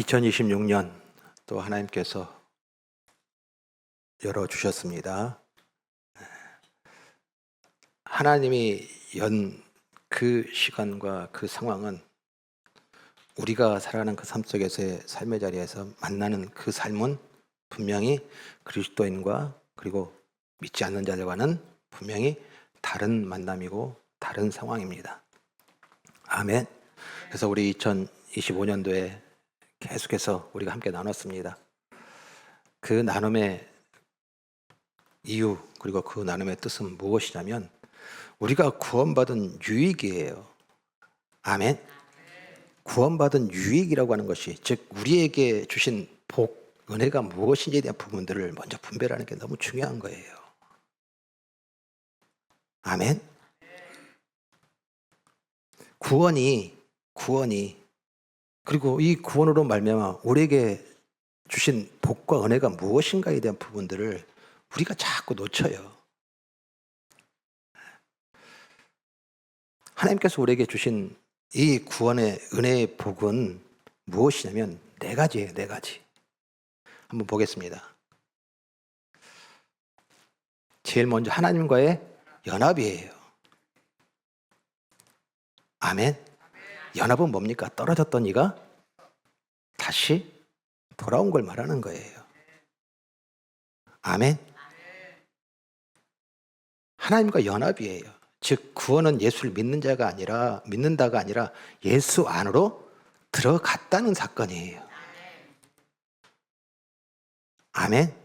2026년 또 하나님께서 열어주셨습니다. 하나님이 연 그 시간과 그 상황은 우리가 살아가는 그 삶 속에서의 삶의 자리에서 만나는 그 삶은 분명히 그리스도인과 그리고 믿지 않는 자들과는 분명히 다른 만남이고 다른 상황입니다. 아멘. 그래서 우리 2025년도에 계속해서 우리가 함께 나눴습니다. 그 나눔의 이유 그리고 그 나눔의 뜻은 무엇이냐면 우리가 구원받은 유익이에요. 아멘. 구원받은 유익이라고 하는 것이 즉 우리에게 주신 복, 은혜가 무엇인지에 대한 부분들을 먼저 분별하는 게 너무 중요한 거예요. 아멘. 구원이 그리고 이 구원으로 말미암아 우리에게 주신 복과 은혜가 무엇인가에 대한 부분들을 우리가 자꾸 놓쳐요. 하나님께서 우리에게 주신 이 구원의 은혜의 복은 무엇이냐면 네 가지예요. 네 가지. 한번 보겠습니다. 제일 먼저 하나님과의 연합이에요. 아멘. 연합은 뭡니까? 떨어졌던 이가 다시 돌아온 걸 말하는 거예요. 아멘. 하나님과 연합이에요. 즉 구원은 예수를 믿는다가 아니라 예수 안으로 들어갔다는 사건이에요. 아멘.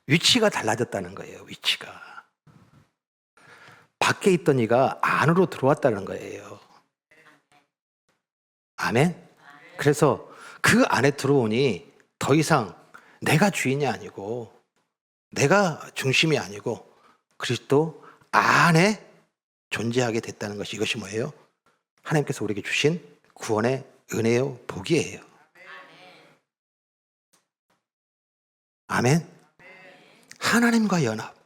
위치가 달라졌다는 거예요. 위치가 밖에 있던 이가 안으로 들어왔다는 거예요. 아멘. 그래서 그 안에 들어오니 더 이상 내가 주인이 아니고 내가 중심이 아니고 그리스도 안에 존재하게 됐다는 것이 이것이 뭐예요? 하나님께서 우리에게 주신 구원의 은혜요 복이에요. 아멘. 하나님과 연합.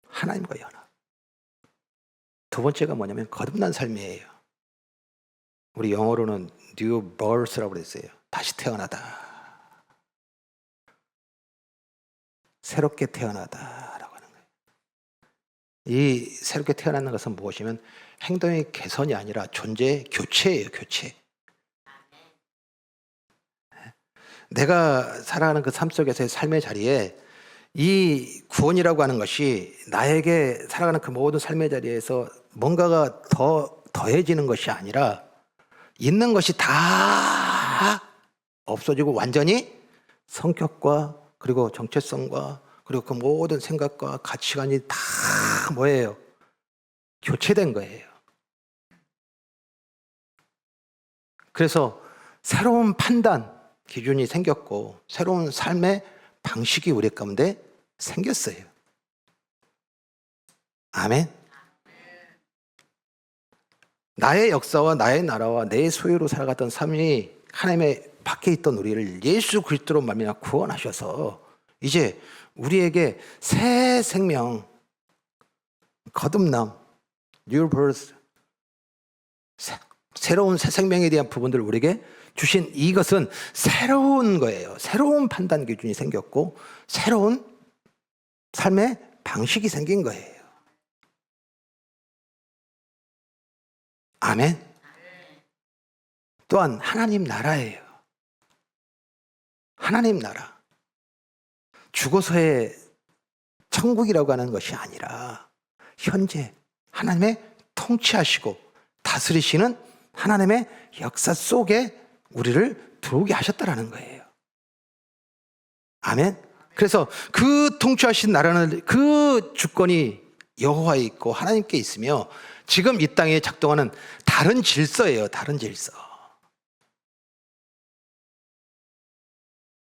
하나님과 연합. 두 번째가 뭐냐면 거듭난 삶이에요. 우리 영어로는 new birth라고 그랬어요. 다시 태어나다. 새롭게 태어나다라고 하는 거예요. 이 새롭게 태어나는 것은 무엇이면 행동의 개선이 아니라 존재의 교체예요. 교체. 내가 살아가는 그 삶 속에서의 삶의 자리에 이 구원이라고 하는 것이 나에게 살아가는 그 모든 삶의 자리에서 뭔가가 더 더해지는 것이 아니라 있는 것이 다 없어지고 완전히 성격과 그리고 정체성과 그리고 그 모든 생각과 가치관이 다 뭐예요? 교체된 거예요. 그래서 새로운 판단 기준이 생겼고 새로운 삶의 방식이 우리 가운데 생겼어요. 아멘. 나의 역사와 나의 나라와 내 소유로 살아갔던 삶이 하나님의 밖에 있던 우리를 예수 그리스도로 말미암아 구원하셔서 이제 우리에게 새 생명, 거듭남, new birth, 새로운 새 생명에 대한 부분들을 우리에게 주신 이것은 새로운 거예요. 새로운 판단 기준이 생겼고 새로운 삶의 방식이 생긴 거예요. 아멘. 또한 하나님 나라예요. 하나님 나라. 죽어서의 천국이라고 하는 것이 아니라 현재 하나님의 통치하시고 다스리시는 하나님의 역사 속에 우리를 들어오게 하셨다라는 거예요. 아멘. 그래서 그 통치하신 나라는 그 주권이 여호와에 있고 하나님께 있으며 지금 이 땅에 작동하는 다른 질서예요. 다른 질서.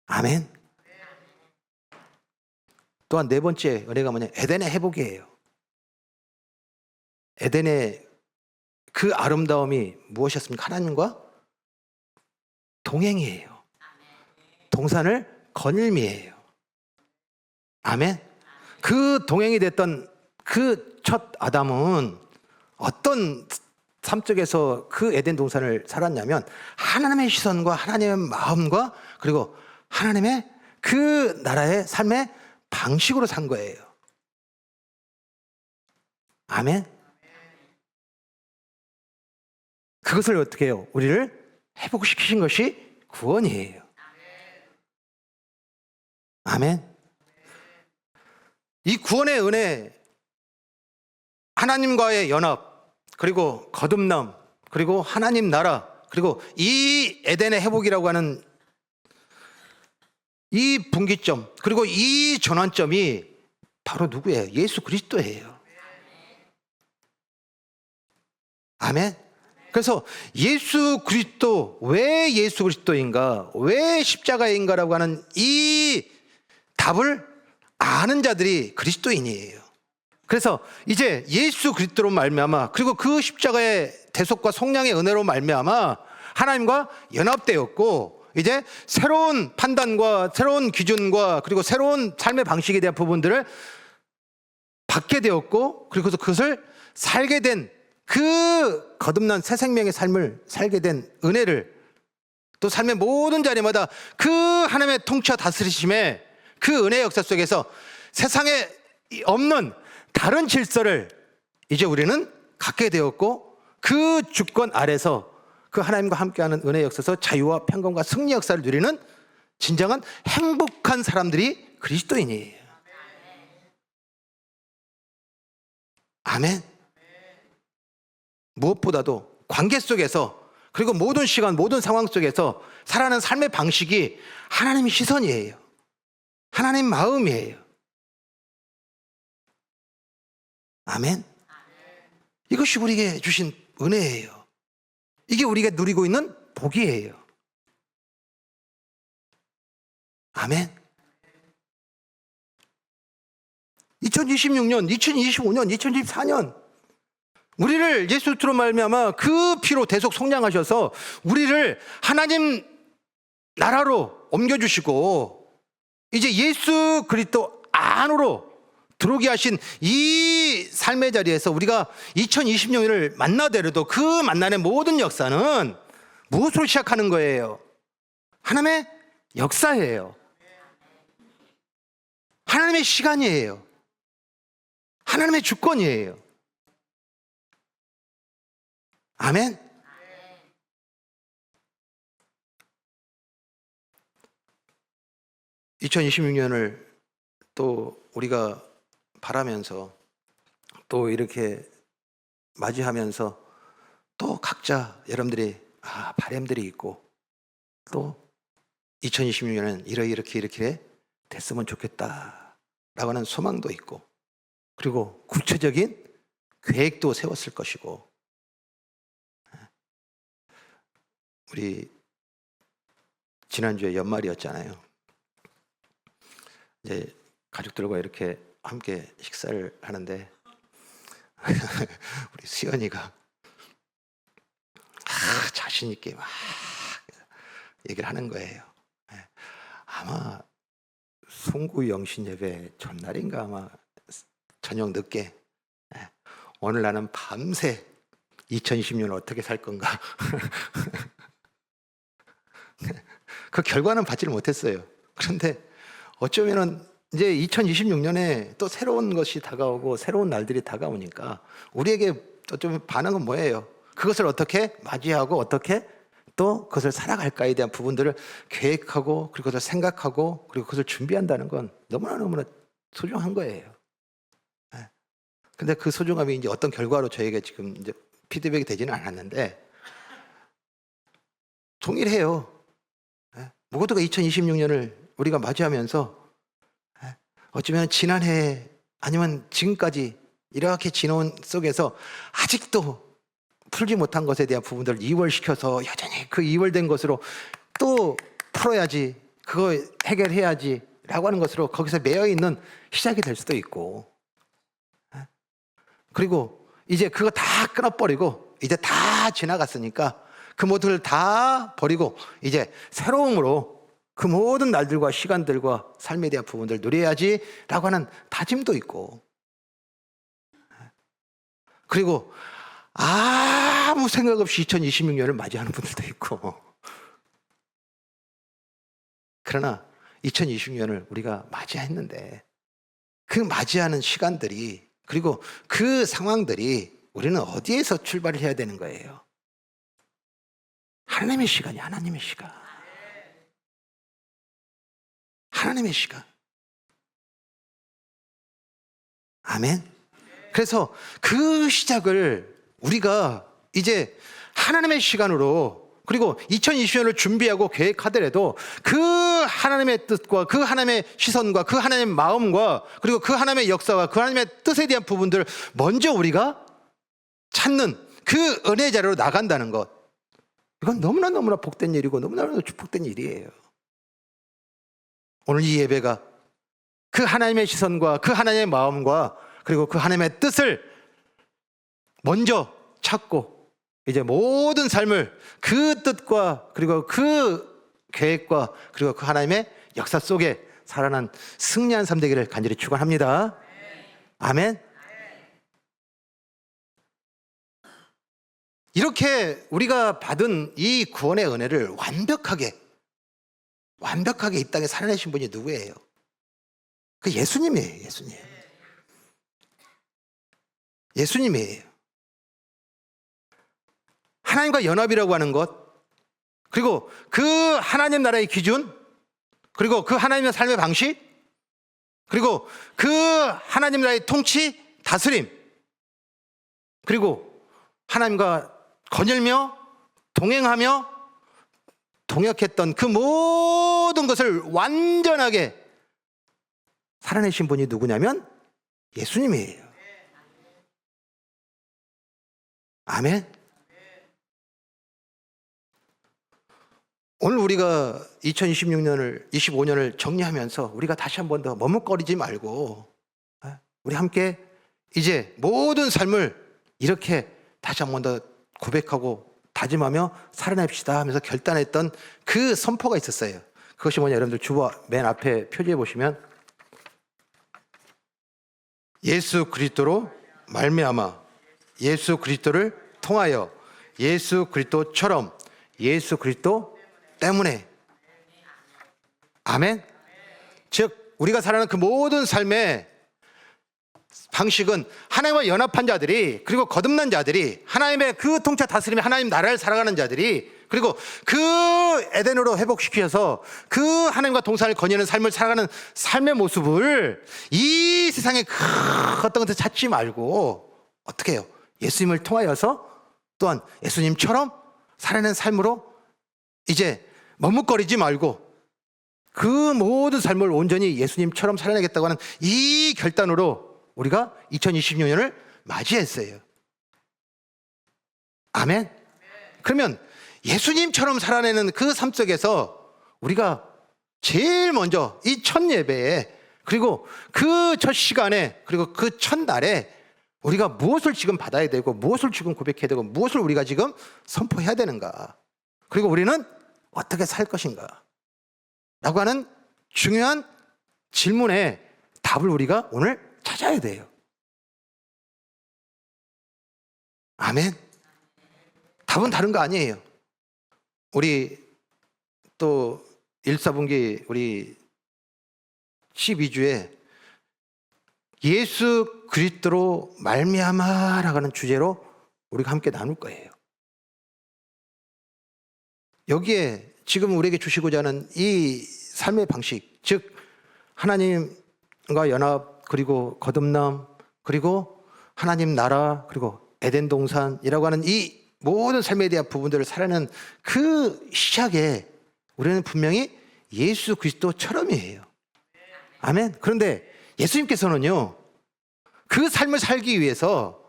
아멘. 또한 네 번째 은혜가 뭐냐? 에덴의 회복이에요. 에덴의 그 아름다움이 무엇이었습니까? 하나님과 동행이에요. 동산을 거닐미예요. 아멘. 그 동행이 됐던 그 첫 아담은 어떤 삶 속에서 그 에덴 동산을 살았냐면 하나님의 시선과 하나님의 마음과 그리고 하나님의 그 나라의 삶의 방식으로 산 거예요. 아멘. 그것을 어떻게 해요? 우리를 회복시키신 것이 구원이에요. 아멘. 이 구원의 은혜, 하나님과의 연합, 그리고 거듭남, 그리고 하나님 나라, 그리고 이 에덴의 회복이라고 하는 이 분기점, 그리고 이 전환점이 바로 누구예요? 예수 그리스도예요. 아멘. 그래서 예수 그리스도, 왜 예수 그리스도인가, 왜 십자가인가라고 하는 이 답을 아는 자들이 그리스도인이에요. 그래서 이제 예수 그리스도로 말미암아, 그리고 그 십자가의 대속과 속량의 은혜로 말미암아 하나님과 연합되었고, 이제 새로운 판단과 새로운 기준과 그리고 새로운 삶의 방식에 대한 부분들을 받게 되었고, 그리고 그것을 살게 된 그 거듭난 새 생명의 삶을 살게 된 은혜를, 또 삶의 모든 자리마다 그 하나님의 통치와 다스리심의 그 은혜의 역사 속에서 세상에 없는 다른 질서를 이제 우리는 갖게 되었고, 그 주권 아래서 그 하나님과 함께하는 은혜의 역사에서 자유와 평강과 승리 역사를 누리는 진정한 행복한 사람들이 그리스도인이에요. 아멘. 무엇보다도 관계 속에서, 그리고 모든 시간 모든 상황 속에서 살아가는 삶의 방식이 하나님의 시선이에요. 하나님 마음이에요. 아멘. 이것이 우리에게 주신 은혜예요. 이게 우리가 누리고 있는 복이에요. 아멘. 2026년, 2025년, 2024년 우리를 예수 그리스도로 말미암아 그 피로 대속 속량하셔서 우리를 하나님 나라로 옮겨주시고, 이제 예수 그리스도 안으로 들어오게 하신 이 삶의 자리에서 우리가 2020년을 만나더라도 그 만나는 모든 역사는 무엇으로 시작하는 거예요? 하나님의 역사예요. 하나님의 시간이에요. 하나님의 주권이에요. 아멘. (2026년을) 또 우리가 바라면서, 또 이렇게 맞이하면서, 또 각자 여러분들이 바람들이 있고, 또 2026년은 이렇게 됐으면 좋겠다 라고 하는 소망도 있고, 그리고 구체적인 계획도 세웠을 것이고, 우리 지난주에 연말이었잖아요. 이제 가족들과 이렇게 함께 식사를 하는데 우리 수연이가 자신 있게 막 얘기를 하는 거예요. 아마 송구 영신 예배 전날인가, 아마 저녁 늦게, 오늘 나는 밤새 2020년 어떻게 살 건가. 그 결과는 받지를 못했어요. 그런데 어쩌면은 이제 2026년에 또 새로운 것이 다가오고 새로운 날들이 다가오니까 우리에게 어쩌면 반응은 뭐예요? 그것을 어떻게 맞이하고 어떻게 또 그것을 살아갈까에 대한 부분들을 계획하고, 그리고 그것을 생각하고, 그리고 그것을 준비한다는 건 너무나 소중한 거예요. 근데 그 소중함이 이제 어떤 결과로 저에게 지금 이제 피드백이 되지는 않았는데, 동일해요. 모두가 2026년을 우리가 맞이하면서 어쩌면 지난해 아니면 지금까지 이렇게 지나온 속에서 아직도 풀지 못한 것에 대한 부분들을 이월시켜서 여전히 그 이월된 것으로 또 풀어야지, 그거 해결해야지 라고 하는 것으로 거기서 매여있는 시작이 될 수도 있고, 그리고 이제 그거 다 끊어버리고 이제 다 지나갔으니까 그 모두를 다 버리고 이제 새로움으로 그 모든 날들과 시간들과 삶에 대한 부분들을 누려야지 라고 하는 다짐도 있고, 그리고 아무 생각 없이 2026년을 맞이하는 분들도 있고, 그러나 2026년을 우리가 맞이했는데 그 맞이하는 시간들이, 그리고 그 상황들이 우리는 어디에서 출발을 해야 되는 거예요? 하나님의 시간이, 하나님의 시간. 하나님의 시간. 아멘. 그래서 그 시작을 우리가 이제 하나님의 시간으로, 그리고 2020년을 준비하고 계획하더라도 그 하나님의 뜻과 그 하나님의 시선과 그 하나님의 마음과 그리고 그 하나님의 역사와 그 하나님의 뜻에 대한 부분들을 먼저 우리가 찾는 그 은혜의 자리로 나간다는 것, 이건 너무나 복된 일이고 너무나 축복된 일이에요. 오늘 이 예배가 그 하나님의 시선과 그 하나님의 마음과 그리고 그 하나님의 뜻을 먼저 찾고 이제 모든 삶을 그 뜻과 그리고 그 계획과 그리고 그 하나님의 역사 속에 살아난 승리한 삶 되기를 간절히 축원합니다. 아멘. 이렇게 우리가 받은 이 구원의 은혜를 완벽하게 이 땅에 살아내신 분이 누구예요? 그 예수님이에요. 예수님이에요. 하나님과 연합이라고 하는 것, 그리고 그 하나님 나라의 기준, 그리고 그 하나님의 삶의 방식, 그리고 그 하나님 나라의 통치, 다스림, 그리고 하나님과 거닐며 동행하며 동역했던 그 모든 것을 완전하게 살아내신 분이 누구냐면 예수님이에요. 아멘. 오늘 우리가 2026년을 25년을 정리하면서 우리가 다시 한 번 더 머뭇거리지 말고 우리 함께 이제 모든 삶을 이렇게 다시 한 번 더 고백하고 다짐하며 살아냅시다 하면서 결단했던 그 선포가 있었어요. 그것이 뭐냐, 여러분들 주보 맨 앞에 표지해 보시면 예수 그리스도로 말미암아, 예수 그리스도를 통하여, 예수 그리스도처럼, 예수 그리스도 때문에. 아멘. 즉 우리가 살아가는 그 모든 삶의 방식은 하나님과 연합한 자들이, 그리고 거듭난 자들이, 하나님의 그 통치 다스림의 하나님 나라를 살아가는 자들이, 그리고 그 에덴으로 회복시켜서 그 하나님과 동산을 거니는 삶을 살아가는 삶의 모습을 이 세상에 어떤 것을 찾지 말고 어떻게 해요? 예수님을 통하여서 또한 예수님처럼 살아내는 삶으로 이제 머뭇거리지 말고 그 모든 삶을 온전히 예수님처럼 살아내겠다고 하는 이 결단으로 우리가 2026년을 맞이했어요. 아멘. 그러면 예수님처럼 살아내는 그 삶 속에서 우리가 제일 먼저 이 첫 예배에, 그리고 그 첫 시간에, 그리고 그 첫날에 우리가 무엇을 지금 받아야 되고 무엇을 지금 고백해야 되고 무엇을 우리가 지금 선포해야 되는가, 그리고 우리는 어떻게 살 것인가 라고 하는 중요한 질문에 답을 우리가 오늘 찾아야 돼요. 아멘. 답은 다른 거 아니에요. 우리 또 1, 4분기 우리 12주에 예수 그리스도로 말미암아라고 하는 주제로 우리가 함께 나눌 거예요. 여기에 지금 우리에게 주시고자 하는 이 삶의 방식, 즉 하나님과 연합, 그리고 거듭남, 그리고 하나님 나라, 그리고 에덴 동산이라고 하는 이 모든 삶에 대한 부분들을 살아내는 그 시작에 우리는 분명히 예수 그리스도처럼이에요. 아멘. 그런데 예수님께서는요, 그 삶을 살기 위해서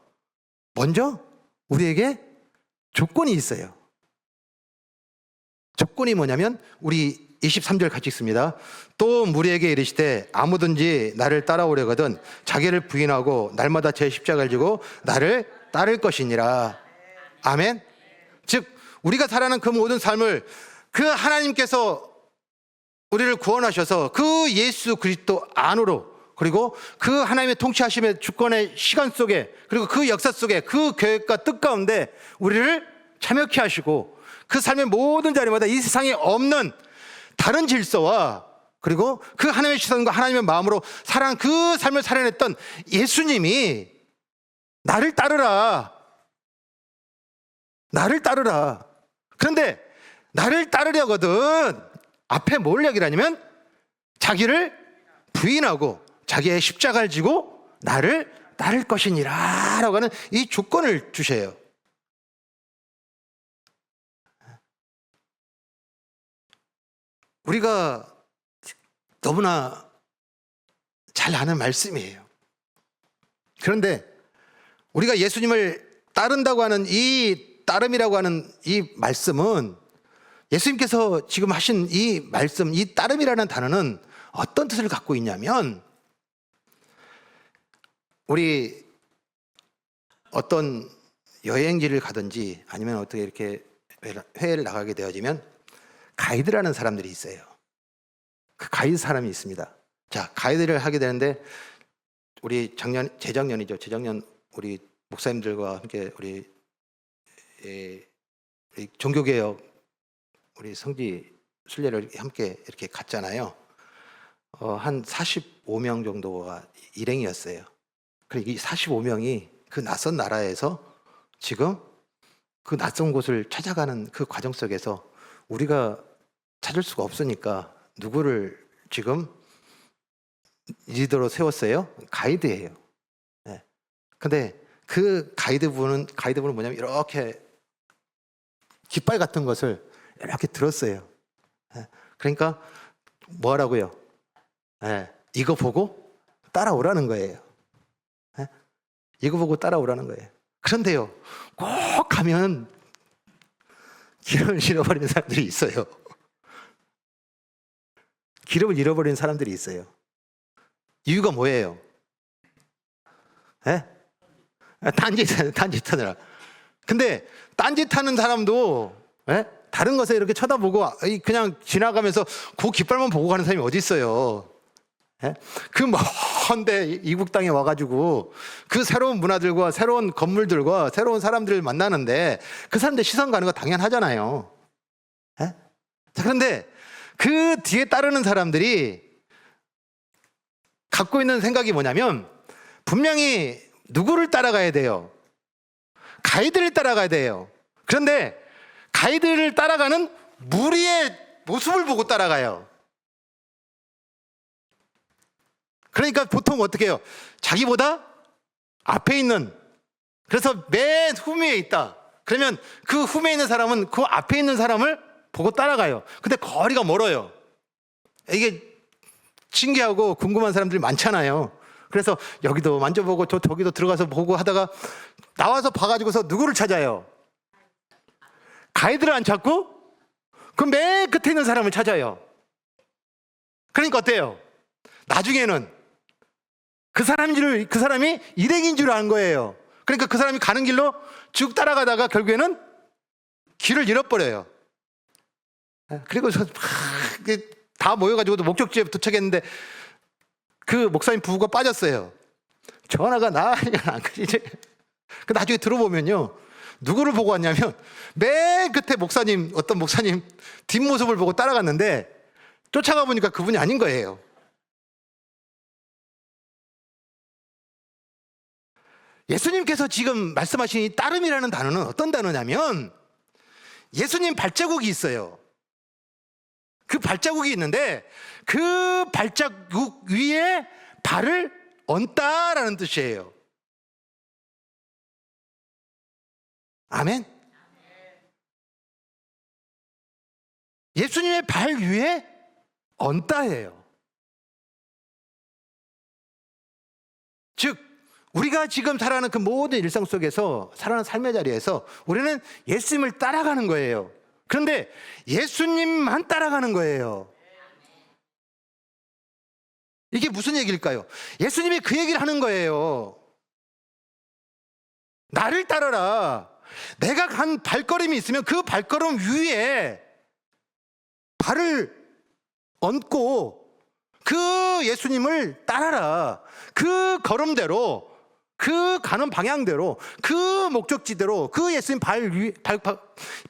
먼저 우리에게 조건이 있어요. 조건이 뭐냐면 우리 23절 같이 읽습니다. 또 무리에게 이르시되 아무든지 나를 따라오려거든 자기를 부인하고 날마다 제 십자가를 지고 나를 따를 것이니라. 아멘. 즉 우리가 살아가는 그 모든 삶을 그 하나님께서 우리를 구원하셔서 그 예수 그리스도 안으로 그리고 그 하나님의 통치하심의 주권의 시간 속에, 그리고 그 역사 속에, 그 계획과 뜻 가운데 우리를 참여케 하시고, 그 삶의 모든 자리마다 이 세상에 없는 다른 질서와, 그리고 그 하나님의 시선과 하나님의 마음으로 살아간 그 삶을 살아냈던 예수님이 나를 따르라, 나를 따르라. 그런데 나를 따르려거든 앞에 뭘 얘기를 하냐면 자기를 부인하고 자기의 십자가를 지고 나를 따를 것이니라 라고 하는 이 조건을 주셔요. 우리가 너무나 잘 아는 말씀이에요. 그런데 우리가 예수님을 따른다고 하는 이 따름이라고 하는 이 말씀은, 예수님께서 지금 하신 이 말씀, 이 따름이라는 단어는 어떤 뜻을 갖고 있냐면, 우리 어떤 여행지를 가든지 아니면 어떻게 이렇게 회의를 나가게 되어지면 가이드라는 사람들이 있어요. 그 가이드 사람이 있습니다. 자, 가이드를 하게 되는데, 우리 재작년 우리 목사님들과 함께 우리 종교개혁 우리 성지 순례를 함께 이렇게 갔잖아요. 한 45명 정도가 일행이었어요. 그리고 이 45명이 그 낯선 나라에서 지금 그 낯선 곳을 찾아가는 그 과정 속에서 우리가 찾을 수가 없으니까 누구를 지금 리더로 세웠어요? 가이드예요. 네. 근데 그 가이드분은 뭐냐면 이렇게 깃발 같은 것을 이렇게 들었어요. 네. 그러니까 뭐 하라고요? 네. 이거 보고 따라오라는 거예요. 네. 이거 보고 따라오라는 거예요. 그런데요, 꼭 가면 기름을 잃어버리는 사람들이 있어요. 기름을 잃어버리는 사람들이 있어요. 이유가 뭐예요? 예? 딴짓하느라. 근데 딴짓하는 사람도 다른 것에 이렇게 쳐다보고 그냥 지나가면서 그 깃발만 보고 가는 사람이 어디 있어요? 그 먼데 이국 땅에 와가지고 그 새로운 문화들과 새로운 건물들과 새로운 사람들을 만나는데 그 사람들 시선 가는 거 당연하잖아요. 자, 그런데 그 뒤에 따르는 사람들이 갖고 있는 생각이 뭐냐면, 분명히 누구를 따라가야 돼요? 가이드를 따라가야 돼요. 그런데 가이드를 따라가는 무리의 모습을 보고 따라가요. 그러니까 보통 어떻게 해요? 자기보다 앞에 있는, 그래서 맨 후미에 있다. 그러면 그 후미에 있는 사람은 그 앞에 있는 사람을 보고 따라가요. 근데 거리가 멀어요. 이게 신기하고 궁금한 사람들이 많잖아요. 그래서 여기도 만져보고 저기도 들어가서 보고 하다가 나와서 봐가지고서 누구를 찾아요? 가이드를 안 찾고 그 맨 끝에 있는 사람을 찾아요. 그러니까 어때요? 나중에는 그 사람이 일행인 줄 아는 거예요. 그러니까 그 사람이 가는 길로 쭉 따라가다가 결국에는 길을 잃어버려요. 그리고 다 모여가지고 목적지에 도착했는데 그 목사님 부부가 빠졌어요. 전화가 안 끊이지. 그 나중에 들어보면요, 누구를 보고 왔냐면 맨 끝에 어떤 목사님 뒷모습을 보고 따라갔는데 쫓아가 보니까 그분이 아닌 거예요. 예수님께서 지금 말씀하신 이 따름이라는 단어는 어떤 단어냐면, 예수님 발자국이 있어요. 그 발자국이 있는데 그 발자국 위에 발을 얹다라는 뜻이에요. 아멘. 예수님의 발 위에 얹다예요. 즉 우리가 지금 살아가는 그 모든 일상 속에서 살아가는 삶의 자리에서 우리는 예수님을 따라가는 거예요. 그런데 예수님만 따라가는 거예요. 이게 무슨 얘기일까요? 예수님이 그 얘기를 하는 거예요. 나를 따르라. 내가 간 발걸음이 있으면 그 발걸음 위에 발을 얹고 그 그 예수님을 따라라. 그 걸음대로, 그 가는 방향대로, 그 목적지대로, 그 예수님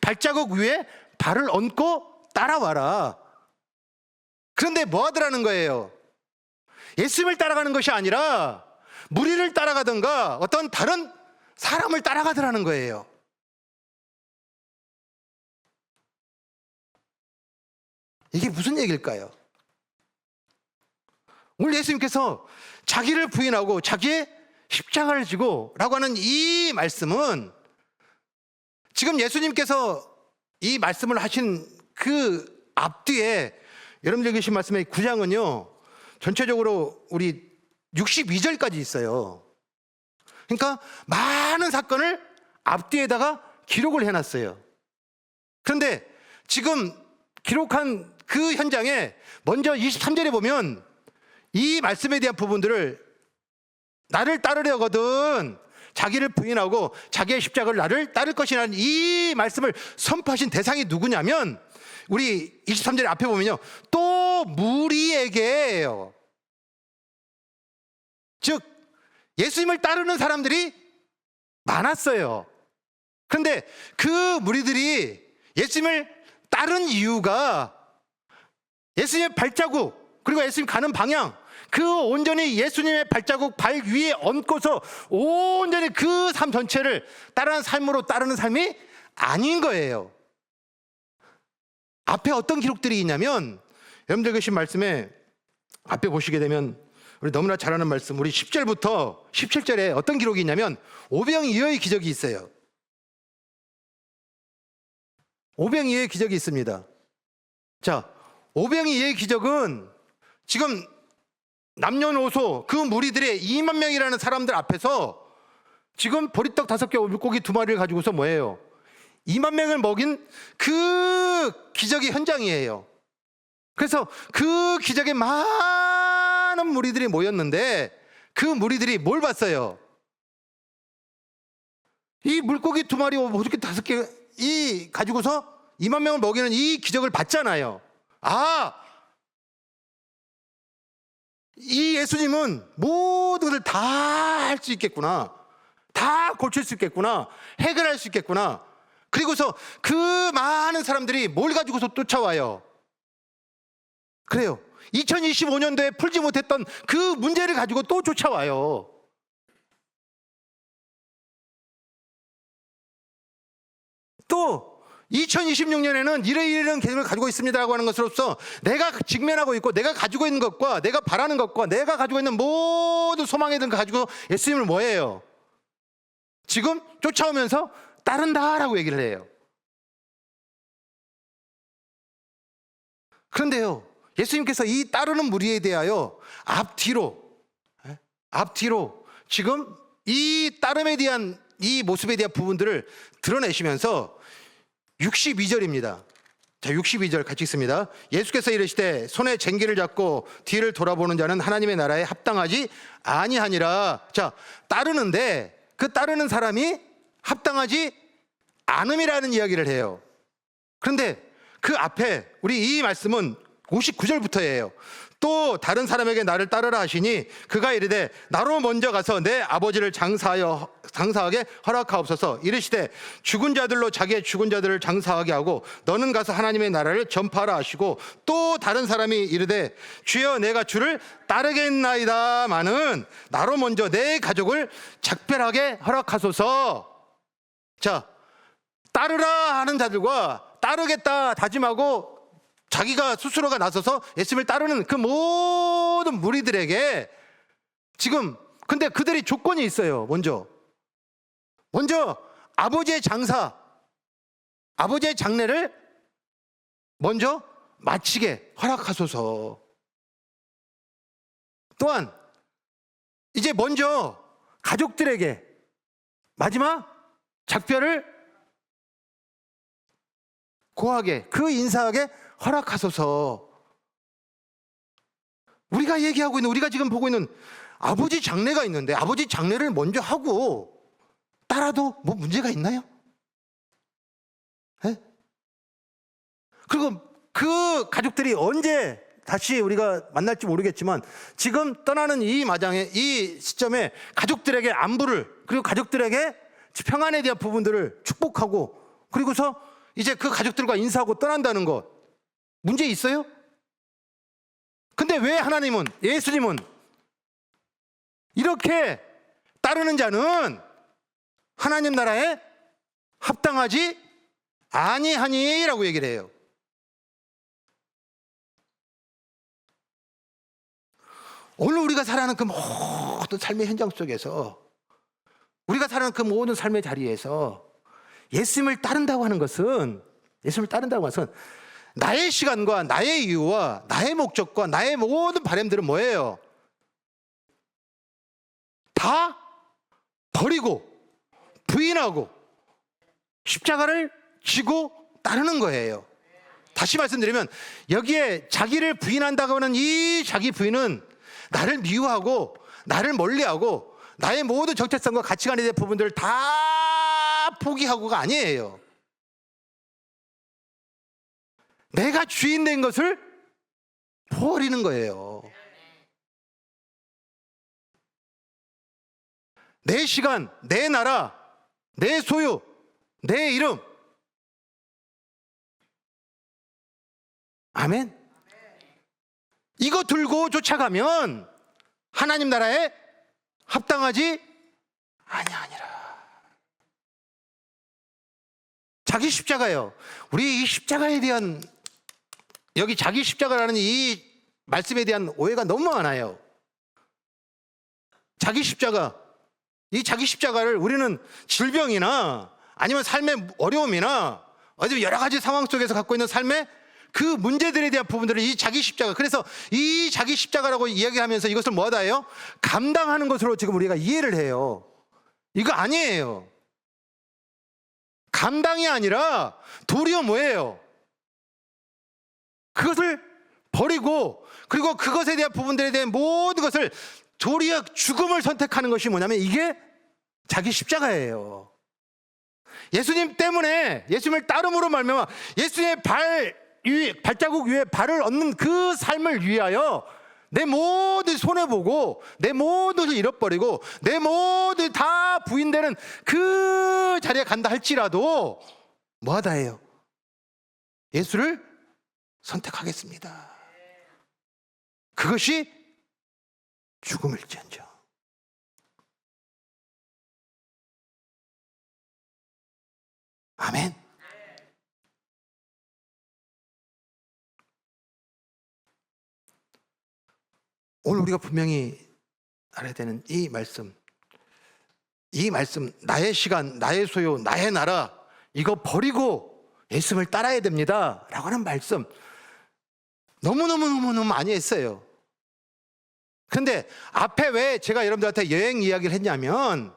발자국 위에 발을 얹고 따라와라. 그런데 뭐 하더라는 거예요? 예수님을 따라가는 것이 아니라 무리를 따라가든가 어떤 다른 사람을 따라가더라는 거예요. 이게 무슨 얘기일까요? 오늘 예수님께서 자기를 부인하고 자기의 십자가를 지고 라고 하는 이 말씀은 지금 예수님께서 이 말씀을 하신 그 앞뒤에 여러분들 계신 말씀의 9장은요 전체적으로 우리 62절까지 있어요. 그러니까 많은 사건을 앞뒤에다가 기록을 해놨어요. 그런데 지금 기록한 그 현장에 먼저 23절에 보면 이 말씀에 대한 부분들을 나를 따르려거든 자기를 부인하고 자기의 십자가를 나를 따를 것이라는 이 말씀을 선포하신 대상이 누구냐면 우리 23절 앞에 보면요 또 무리에게예요. 즉 예수님을 따르는 사람들이 많았어요. 그런데 그 무리들이 예수님을 따른 이유가 예수님의 발자국 그리고 예수님 가는 방향 그 온전히 예수님의 발자국 발 위에 얹고서 온전히 그 삶 전체를 따르는 삶으로 따르는 삶이 아닌 거예요. 앞에 어떤 기록들이 있냐면 여러분들 계신 말씀에 앞에 보시게 되면 우리 너무나 잘 아는 말씀 우리 10절부터 17절에 어떤 기록이 있냐면 오병이어의 기적이 있어요. 오병이어의 기적이 있습니다. 자, 오병이어의 기적은 지금 남녀노소 그 무리들의 2만 명이라는 사람들 앞에서 지금 보리떡 5개 물고기 2마리를 가지고서 뭐예요? 2만 명을 먹인 그 기적의 현장이에요. 그래서 그 기적에 많은 무리들이 모였는데 그 무리들이 뭘 봤어요? 이 물고기 2마리 보리떡 5개 이 가지고서 2만 명을 먹이는 이 기적을 봤잖아요. 이 예수님은 모든 것을 다 할 수 있겠구나. 다 고칠 수 있겠구나. 해결할 수 있겠구나. 그리고서 그 많은 사람들이 뭘 가지고서 쫓아와요? 그래요. 2025년도에 풀지 못했던 그 문제를 가지고 또 쫓아와요. 또 2026년에는 이런 계획을 가지고 있습니다라고 하는 것으로서 내가 직면하고 있고 내가 가지고 있는 것과 내가 바라는 것과 내가 가지고 있는 모든 소망의 등 가지고 예수님을 뭐예요? 지금 쫓아오면서 따른다라고 얘기를 해요. 그런데요 예수님께서 이 따르는 무리에 대하여 앞뒤로 지금 이 따름에 대한 이 모습에 대한 부분들을 드러내시면서 62절입니다. 자, 62절 같이 읽습니다. 예수께서 이르시되 손에 쟁기를 잡고 뒤를 돌아보는 자는 하나님의 나라에 합당하지 아니하니라. 자, 따르는데 그 따르는 사람이 합당하지 않음이라는 이야기를 해요. 그런데 그 앞에 우리 이 말씀은 59절부터예요. 또 다른 사람에게 나를 따르라 하시니 그가 이르되 나로 먼저 가서 내 아버지를 장사하게 허락하옵소서. 이르시되 죽은 자들로 자기의 죽은 자들을 장사하게 하고 너는 가서 하나님의 나라를 전파하라 하시고 또 다른 사람이 이르되 주여 내가 주를 따르겠나이다마는 나로 먼저 내 가족을 작별하게 허락하소서. 자, 따르라 하는 자들과 따르겠다 다짐하고 자기가 스스로가 나서서 예수님을 따르는 그 모든 무리들에게 지금 근데 그들이 조건이 있어요. 먼저 아버지의 장례를 먼저 마치게 허락하소서. 또한 이제 먼저 가족들에게 마지막 작별을 고하게 그 인사하게 허락하소서. 우리가 얘기하고 있는 우리가 지금 보고 있는 아버지 장례가 있는데 아버지 장례를 먼저 하고 따라도 뭐 문제가 있나요? 네? 그리고 그 가족들이 언제 다시 우리가 만날지 모르겠지만 지금 떠나는 이 마당에, 이 시점에 가족들에게 안부를, 그리고 가족들에게 평안에 대한 부분들을 축복하고, 그리고서 이제 그 가족들과 인사하고 떠난다는 것, 문제 있어요? 근데 왜 하나님은, 예수님은 이렇게 따르는 자는 하나님 나라에 합당하지 아니하니라고 얘기를 해요. 오늘 우리가 살아가는 그 모든 삶의 현장 속에서, 우리가 살아가는 그 모든 삶의 자리에서 예수님을 따른다고 하는 것은, 나의 시간과 나의 이유와 나의 목적과 나의 모든 바람들은 뭐예요? 다 버리고 부인하고 십자가를 지고 따르는 거예요. 다시 말씀드리면, 여기에 자기를 부인한다고 하는 이 자기 부인은 나를 미워하고 나를 멀리하고 나의 모든 정체성과 가치관에 대한 부분들을 다 포기하고가 아니에요. 내가 주인 된 것을 버리는 거예요. 내 시간, 내 나라, 내 소유, 내 이름. 아멘. 이거 들고 쫓아가면 하나님 나라에 합당하지 아니하니라. 자기 십자가요. 우리 이 십자가에 대한, 여기 자기 십자가라는 이 말씀에 대한 오해가 너무 많아요. 자기 십자가, 이 자기 십자가를 우리는 질병이나 아니면 삶의 어려움이나 어디 여러 가지 상황 속에서 갖고 있는 삶의 그 문제들에 대한 부분들을 이 자기 십자가, 그래서 이 자기 십자가라고 이야기하면서 이것을 뭐하다 해요? 감당하는 것으로 지금 우리가 이해를 해요. 이거 아니에요. 감당이 아니라 도리어 뭐예요? 그것을 버리고, 그리고 그것에 대한 부분들에 대한 모든 것을 도리어 죽음을 선택하는 것이 뭐냐면 이게 자기 십자가예요. 예수님 때문에, 예수님을 따름으로 말미암아 예수님의 발자국 위에 발을 얹는 그 삶을 위하여 내 모든 손해보고 내 모든 것을 잃어버리고 내 모든 다 부인되는 그 자리에 간다 할지라도 뭐하다 해요? 예수를 선택하겠습니다. 그것이 죽음일지언정. 아멘. 오늘 우리가 분명히 알아야 되는 이 말씀, 나의 시간, 나의 소유, 나의 나라, 이거 버리고 예수님을 따라야 됩니다 라고 하는 말씀 너무너무 많이 했어요. 그런데 앞에 왜 제가 여러분들한테 여행 이야기를 했냐면,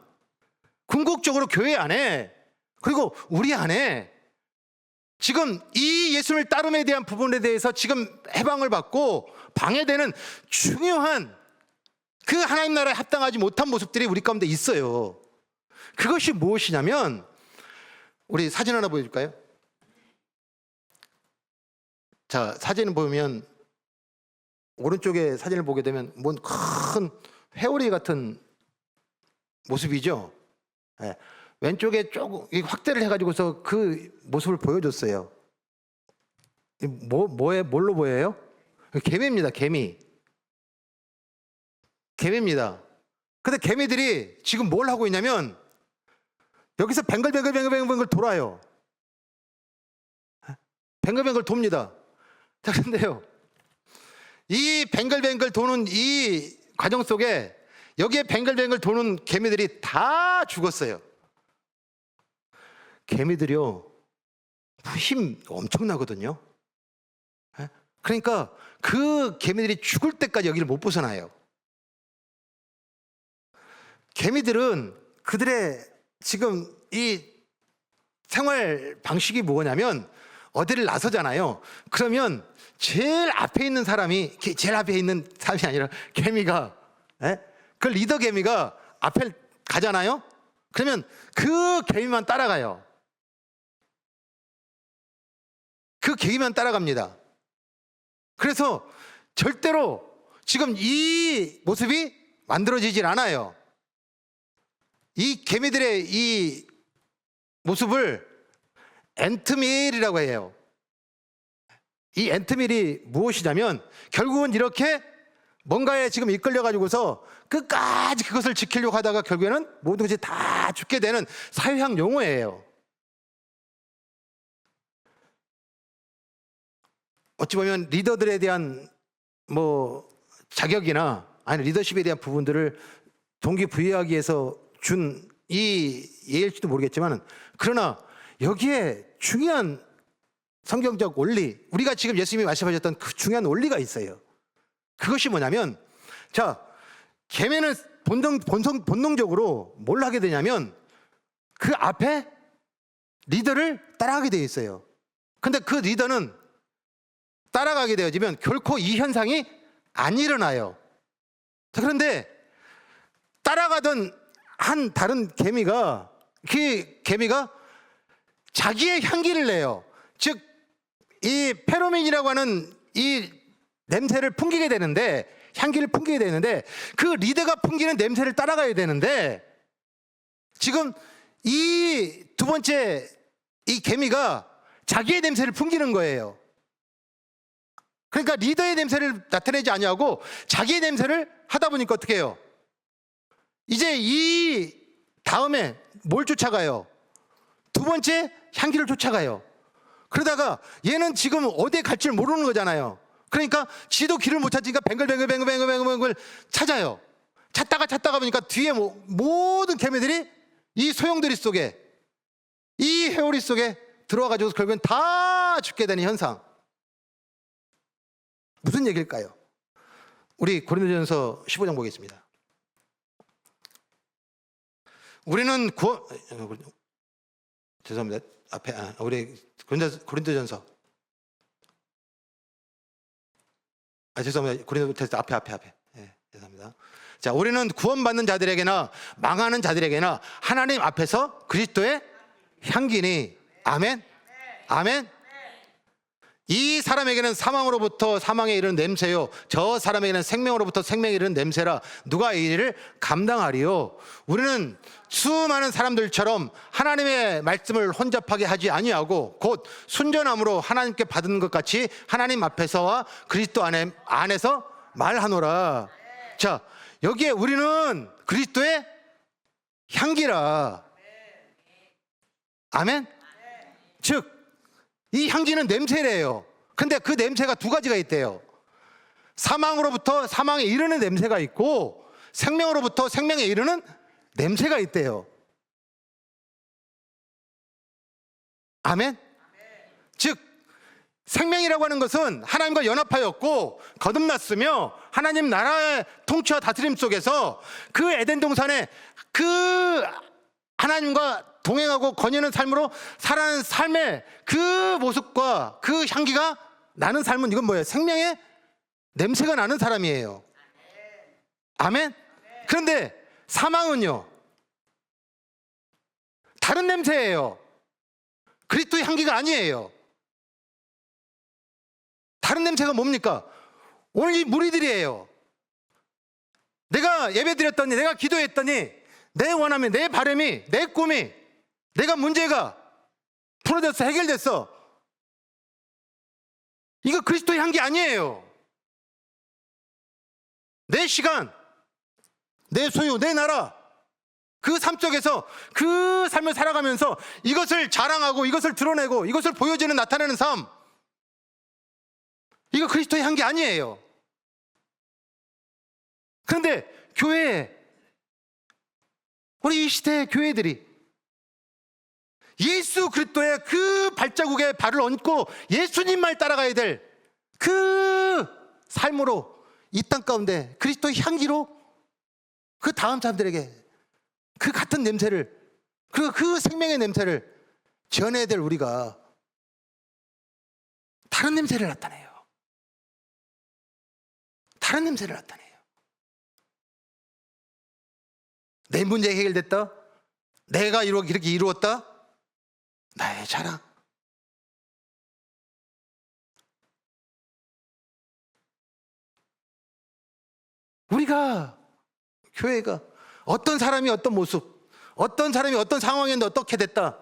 궁극적으로 교회 안에, 그리고 우리 안에 지금 이 예수님을 따름에 대한 부분에 대해서 지금 해방을 받고 방해되는 중요한 그 하나님 나라에 합당하지 못한 모습들이 우리 가운데 있어요. 그것이 무엇이냐면, 우리 사진 하나 보여줄까요? 자, 사진을 보면 오른쪽에 사진을 보게 되면 뭔 큰 회오리 같은 모습이죠. 네. 왼쪽에 조금 확대를 해가지고서 그 모습을 보여줬어요. 뭘로 보여요? 개미입니다. 개미입니다. 근데 개미들이 지금 뭘 하고 있냐면 여기서 뱅글뱅글 돌아요. 뱅글뱅글 돕니다. 자, 근데요, 이 뱅글뱅글 도는 이 과정 속에 여기에 뱅글뱅글 도는 개미들이 다 죽었어요. 개미들이요, 힘 엄청나거든요. 그러니까 그 개미들이 죽을 때까지 여기를 못 벗어나요. 개미들은 그들의 지금 이 생활 방식이 뭐냐면, 어디를 나서잖아요. 그러면 제일 앞에 있는 사람이 아니라 개미가, 그 리더 개미가 앞에 가잖아요. 그러면 그 개미만 따라가요. 그 개미만 따라갑니다. 그래서 절대로 지금 이 모습이 만들어지질 않아요. 이 개미들의 이 모습을 앤트밀이라고 해요. 이 앤트밀이 무엇이냐면 결국은 이렇게 뭔가에 지금 이끌려 가지고서 끝까지 그것을 지키려고 하다가 결국에는 모든 것이 다 죽게 되는 사회학 용어예요. 어찌 보면 리더들에 대한 자격이나 아니 리더십에 대한 부분들을 동기부여하기 위해서 준 이 예일지도 모르겠지만, 그러나 여기에 중요한 성경적 원리, 우리가 지금 예수님이 말씀하셨던 그 중요한 원리가 있어요. 그것이 뭐냐면, 자, 개미는 본능적으로 뭘 하게 되냐면 그 앞에 리더를 따라가게 되어 있어요. 근데 그 리더는 따라가게 되어지면 결코 이 현상이 안 일어나요. 그런데 따라가던 한 다른 개미가, 그 개미가 자기의 향기를 내요. 즉, 이 페로몬이라고 하는 이 냄새를 풍기게 되는데, 향기를 풍기게 되는데, 그 리더가 풍기는 냄새를 따라가야 되는데, 지금 이 두 번째 이 개미가 자기의 냄새를 풍기는 거예요. 그러니까 리더의 냄새를 나타내지 아니하고 자기의 냄새를 하다 보니까 어떻게 해요? 이제 이 다음에 뭘 쫓아가요? 두 번째 향기를 쫓아가요. 그러다가 얘는 지금 어디에 갈 줄 모르는 거잖아요. 그러니까 지도 길을 못 찾으니까 뱅글뱅글 찾아요. 찾다가 보니까 뒤에 모든 개미들이 이 소용돌이 속에, 이 회오리 속에 들어와가지고 결국엔 다 죽게 되는 현상. 무슨 얘기일까요? 우리 고린도전서 15장 보겠습니다. 우리는 죄송합니다. 우리 고린도전서. 죄송합니다. 고린도전서 앞에. 네, 죄송합니다. 자, 우리는 구원받는 자들에게나 망하는 자들에게나 하나님 앞에서 그리스도의 향기니. 아멘. 아멘. 이 사람에게는 사망으로부터 사망에 이르는 냄새요, 저 사람에게는 생명으로부터 생명에 이르는 냄새라. 누가 이 일을 감당하리요? 우리는 수많은 사람들처럼 하나님의 말씀을 혼잡하게 하지 아니하고 곧 순전함으로 하나님께 받은 것 같이 하나님 앞에서와 그리스도 안에서 말하노라. 자, 여기에 우리는 그리스도의 향기라. 아멘. 즉, 이 향기는 냄새래요. 근데 그 냄새가 두 가지가 있대요. 사망으로부터 사망에 이르는 냄새가 있고 생명으로부터 생명에 이르는 냄새가 있대요. 아멘? 즉, 생명이라고 하는 것은 하나님과 연합하였고 거듭났으며 하나님 나라의 통치와 다스림 속에서 그 에덴 동산에 그 하나님과 동행하고 거니는 삶으로 살아가는 삶의 그 모습과 그 향기가 나는 삶은, 이건 뭐예요? 생명의 냄새가 나는 사람이에요. 아멘? 그런데 사망은요, 다른 냄새예요. 그리스도의 향기가 아니에요. 다른 냄새가 뭡니까? 오늘 이 무리들이에요. 내가 예배드렸더니, 내가 기도했더니 내 원함이, 내 바람이, 내 꿈이, 내가 문제가 풀어졌어, 해결됐어. 이거 그리스도의 향기 아니에요. 내 시간, 내 소유, 내 나라, 그 삶 속에서 그 삶을 살아가면서 이것을 자랑하고 이것을 드러내고 이것을 보여주는, 나타내는 삶, 이거 그리스도의 향기 아니에요. 그런데 교회에, 우리 이 시대의 교회들이 예수 그리스도의 그 발자국에 발을 얹고 예수님만 따라가야 될 그 삶으로 이 땅 가운데 그리스도의 향기로 그 다음 사람들에게 그 같은 냄새를, 그 생명의 냄새를 전해야 될 우리가 다른 냄새를 나타내요. 다른 냄새를 나타내요. 내 문제 해결됐다? 내가 이렇게 이루었다? 나의 자랑. 우리가 교회가 어떤 사람이 어떤 모습, 어떤 사람이 어떤 상황인데 어떻게 됐다,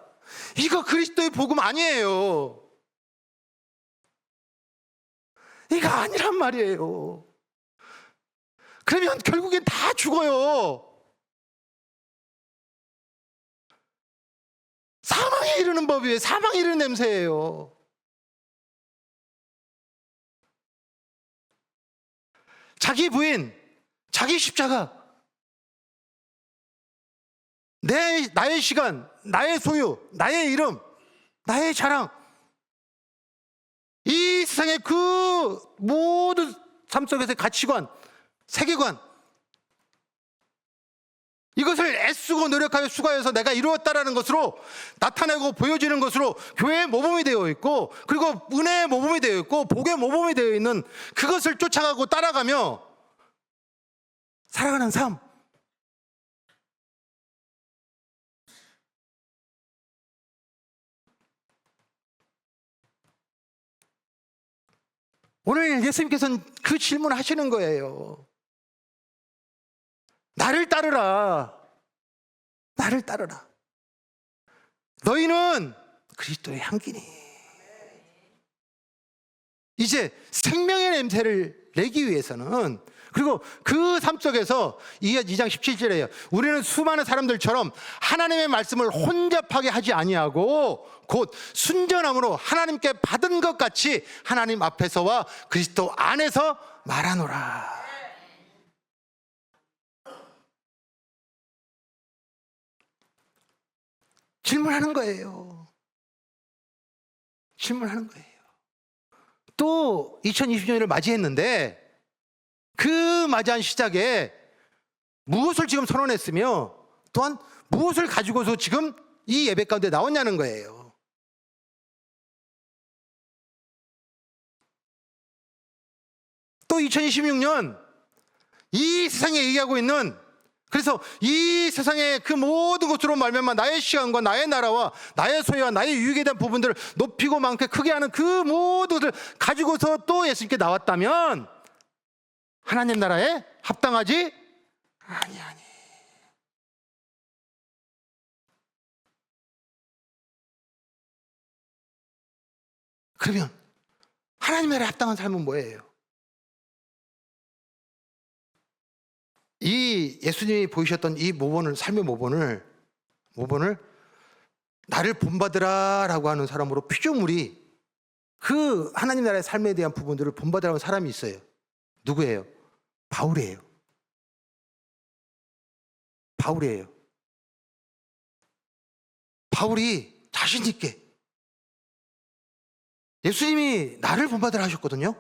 이거 그리스도의 복음 아니에요. 이거 아니란 말이에요. 그러면 결국엔 다 죽어요. 사망에 이르는 법이에요. 사망에 이르는 냄새예요. 자기 부인, 자기 십자가, 나의 시간, 나의 소유, 나의 이름, 나의 자랑, 이 세상의 그 모든 삶 속에서의 가치관, 세계관, 이것을 애쓰고 노력하여 수고해서 내가 이루었다라는 것으로 나타내고 보여지는 것으로 교회의 모범이 되어 있고, 그리고 은혜의 모범이 되어 있고, 복의 모범이 되어 있는 그것을 쫓아가고 따라가며 살아가는 삶. 오늘 예수님께서는 그 질문을 하시는 거예요. 나를 따르라. 나를 따르라. 너희는 그리스도의 향기니. 이제 생명의 냄새를 내기 위해서는, 그리고 그 삶 속에서 2장 17절에요. 우리는 수많은 사람들처럼 하나님의 말씀을 혼잡하게 하지 아니하고 곧 순전함으로 하나님께 받은 것 같이 하나님 앞에서와 그리스도 안에서 말하노라. 질문하는 거예요. 질문하는 거예요. 또 2020년을 맞이했는데 그 맞이한 시작에 무엇을 지금 선언했으며 또한 무엇을 가지고서 지금 이 예배 가운데 나왔냐는 거예요. 또 2026년 이 세상에 얘기하고 있는, 그래서 이 세상의 그 모든 것으로 말미암아 나의 시간과 나의 나라와 나의 소유와 나의 유익에 대한 부분들을 높이고 많게 크게 하는 그 모든 것을 가지고서 또 예수님께 나왔다면 하나님 나라에 합당하지 아니하니. 그러면 하나님 나라에 합당한 삶은 뭐예요? 이 예수님이 보이셨던 이 모본을, 삶의 모본을 나를 본받으라 라고 하는 사람으로 피조물이, 그 하나님 나라의 삶에 대한 부분들을 본받으라는 사람이 있어요. 누구예요? 바울이에요. 바울이에요. 바울이 자신 있게 예수님이 나를 본받으라 하셨거든요.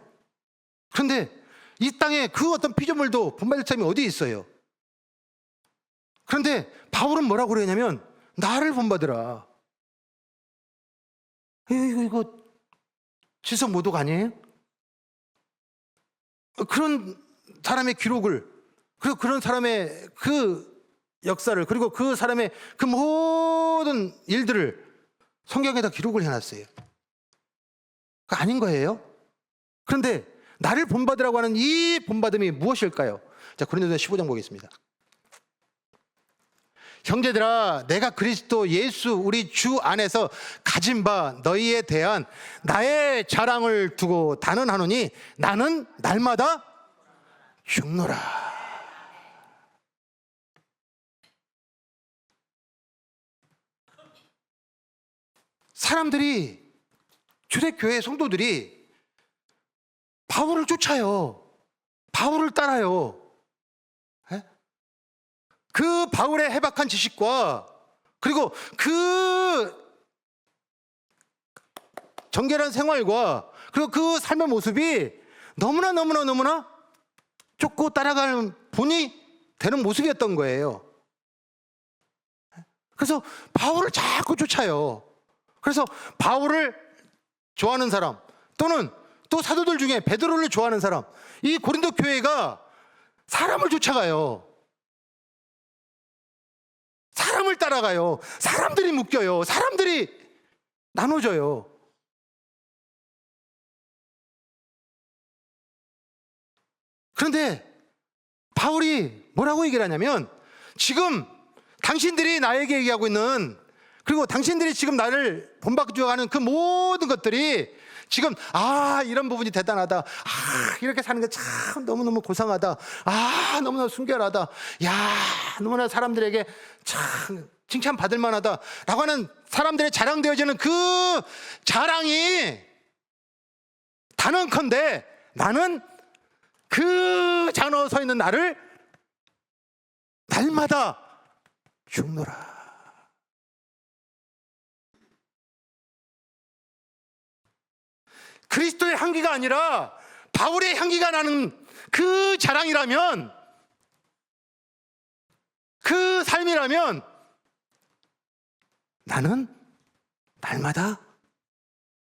그런데 이 땅에 그 어떤 피조물도 본받을 사람이 어디 있어요? 그런데 바울은 뭐라고 그러냐면 나를 본받으라. 이거 지성 모독 아니에요? 그런 사람의 기록을, 그리고 그런 사람의 그 역사를, 그리고 그 사람의 그 모든 일들을 성경에다 기록을 해놨어요. 그거 아닌 거예요? 그런데 나를 본받으라고 하는 이 본받음이 무엇일까요? 자, 고린도서 15장 보겠습니다. 형제들아, 내가 그리스도 예수 우리 주 안에서 가진 바 너희에 대한 나의 자랑을 두고 단언하노니 나는 날마다 죽노라. 사람들이, 초대교회 성도들이 바울을 쫓아요. 바울을 따라요. 그 바울의 해박한 지식과 그리고 그 정결한 생활과 그리고 그 삶의 모습이 너무나 쫓고 따라가는 본이 되는 모습이었던 거예요. 그래서 바울을 자꾸 쫓아요. 그래서 바울을 좋아하는 사람, 또는 또 사도들 중에 베드로를 좋아하는 사람, 이 고린도 교회가 사람을 쫓아가요. 사람을 따라가요. 사람들이 묶여요. 사람들이 나눠져요. 그런데 바울이 뭐라고 얘기를 하냐면, 지금 당신들이 나에게 얘기하고 있는, 그리고 당신들이 지금 나를 본받아주어가는 그 모든 것들이 지금 이런 부분이 대단하다, 이렇게 사는 게 참 너무너무 고상하다, 너무너무 순결하다, 너무나 사람들에게 참 칭찬받을 만하다 라고 하는 사람들의 자랑되어지는 그 자랑이 단언컨대 나는 그 장로에 서 있는 나를 날마다 죽노라. 그리스도의 향기가 아니라 바울의 향기가 나는 그 자랑이라면, 그 삶이라면 나는 날마다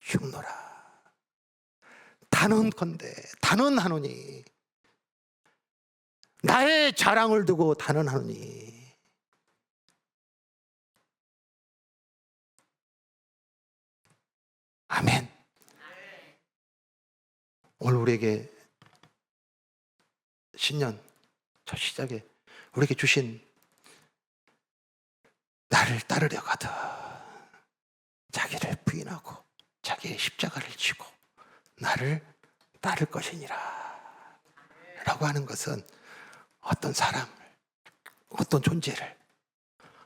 죽노라. 단언컨대, 단언하노니, 나의 자랑을 두고 단언하노니. 아멘. 오늘 우리에게 신년 첫 시작에 우리에게 주신 나를 따르려 가다 자기를 부인하고 자기의 십자가를 지고 나를 따를 것이니라 라고 하는 것은 어떤 사람을, 어떤 존재를,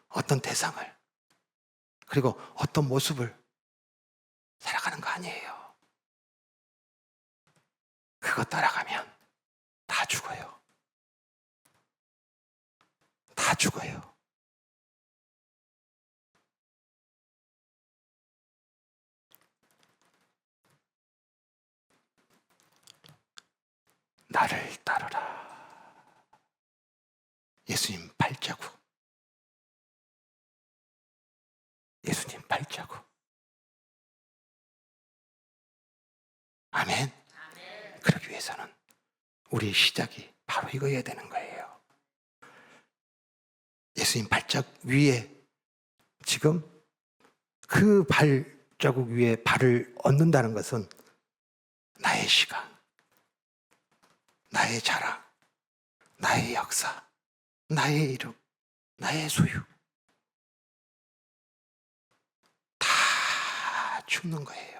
어떤 대상을, 그리고 어떤 모습을 살아가는 거 아니에요. 그거 따라가면 다 죽어요. 다 죽어요. 나를 따르라. 예수님 발자국. 예수님 발자국. 아멘. 그러기 위해서는 우리의 시작이 바로 이거여야 되는 거예요. 예수님 발자국 위에, 지금 그 발자국 위에 발을 얹는다는 것은 나의 시간, 나의 자랑, 나의 역사, 나의 이름, 나의 소유 다 죽는 거예요.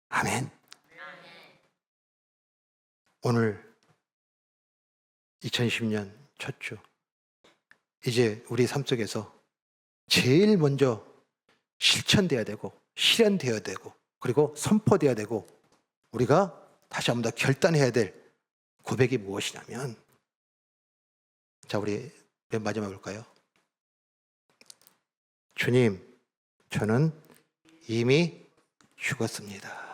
아멘. 오늘 2020년 첫 주, 이제 우리 삶 속에서 제일 먼저 실천돼야 되고 실현돼야 되고 그리고 선포돼야 되고 우리가 다시 한번 더 결단해야 될 고백이 무엇이냐면, 자, 우리 맨 마지막에 볼까요? 주님, 저는 이미 죽었습니다.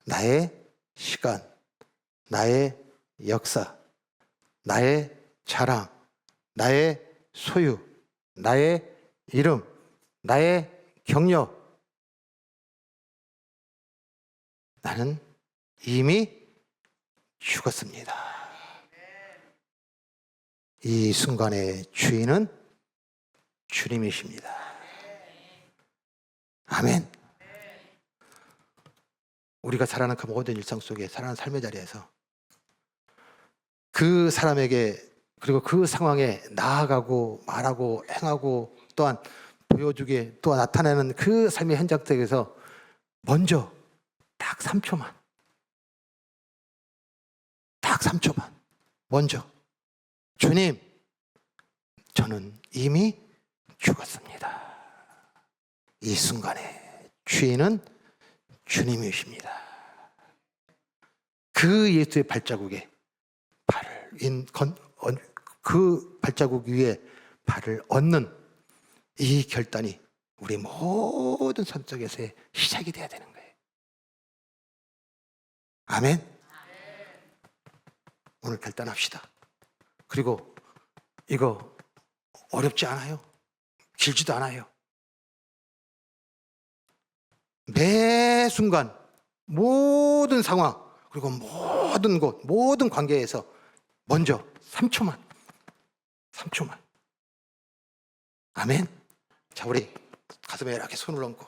나의 시간, 나의 역사, 나의 자랑, 나의 소유, 나의 이름, 나의 경력, 나는 이미 죽었습니다. 이 순간의 주인은 주님이십니다. 아멘. 우리가 살아가는 그 모든 일상 속에, 살아가는 삶의 자리에서 그 사람에게, 그리고 그 상황에 나아가고 말하고 행하고 또한 보여주게, 또 나타내는 그 삶의 현장 속에서 먼저 딱 3초만, 딱 3초만 먼저, 주님, 저는 이미 죽었습니다. 이 순간에 주인은 주님이십니다. 그 예수의 발자국에 그 발자국 위에 발을 얹는 이 결단이 우리 모든 삶 속에서의 시작이 돼야 되는 거예요. 아멘. 오늘 결단합시다. 그리고 이거 어렵지 않아요. 길지도 않아요. 매 순간 모든 상황, 그리고 모든 곳, 모든 관계에서 먼저 3초만. 아멘. 자, 우리 가슴에 이렇게 손을 얹고,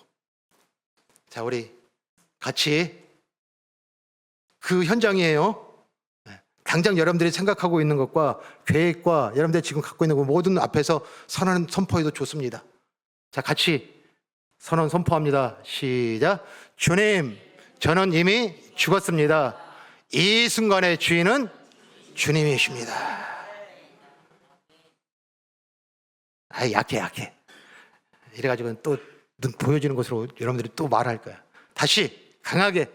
자, 우리 같이 그 현장이에요. 당장 여러분들이 생각하고 있는 것과 계획과 여러분들이 지금 갖고 있는 그 모든 앞에서 선포해도 좋습니다. 자, 같이 선언 선포합니다. 시작. 주님, 저는 이미 죽었습니다. 이 순간의 주인은 주님이십니다. 아, 약해. 이래가지고 또 눈 보여지는 것으로 여러분들이 또 말할 거야. 다시 강하게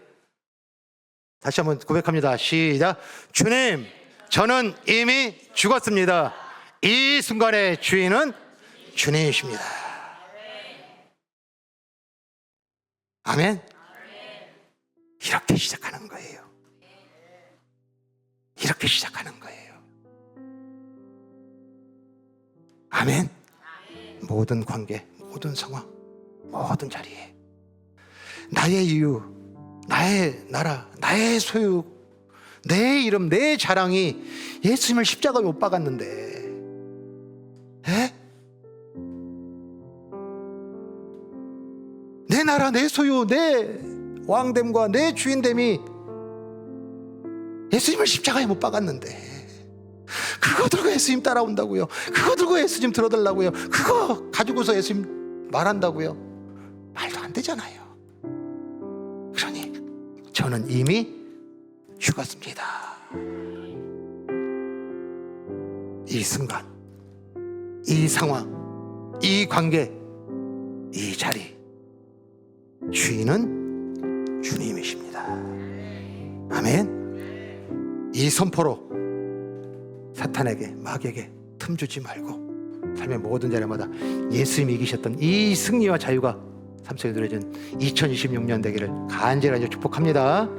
다시 한번 고백합니다. 시작. 주님, 저는 이미 죽었습니다. 이 순간의 주인은 주님이십니다. 아멘. 이렇게 시작하는 거예요. 이렇게 시작하는 거예요. 아멘. 모든 관계, 모든 상황, 모든 자리에 나의 이유, 나의 나라, 나의 소유, 내 이름, 내 자랑이 예수님을 십자가에 못 박았는데, 내 나라, 내 소유, 내 왕됨과 내 주인됨이 예수님을 십자가에 못 박았는데 그거 들고 예수님 따라온다고요? 그거 들고 예수님 들어달라고요? 그거 가지고서 예수님 말한다고요? 말도 안 되잖아요. 그러니 저는 이미 죽었습니다. 이 순간, 이 상황, 이 관계, 이 자리, 주인은 주님이십니다. 아멘. 이 선포로 사탄에게, 마귀에게 틈 주지 말고 삶의 모든 자리마다 예수님이 이기셨던 이 승리와 자유가 삶 속에 누려진 2026년 되기를 간절히 축복합니다.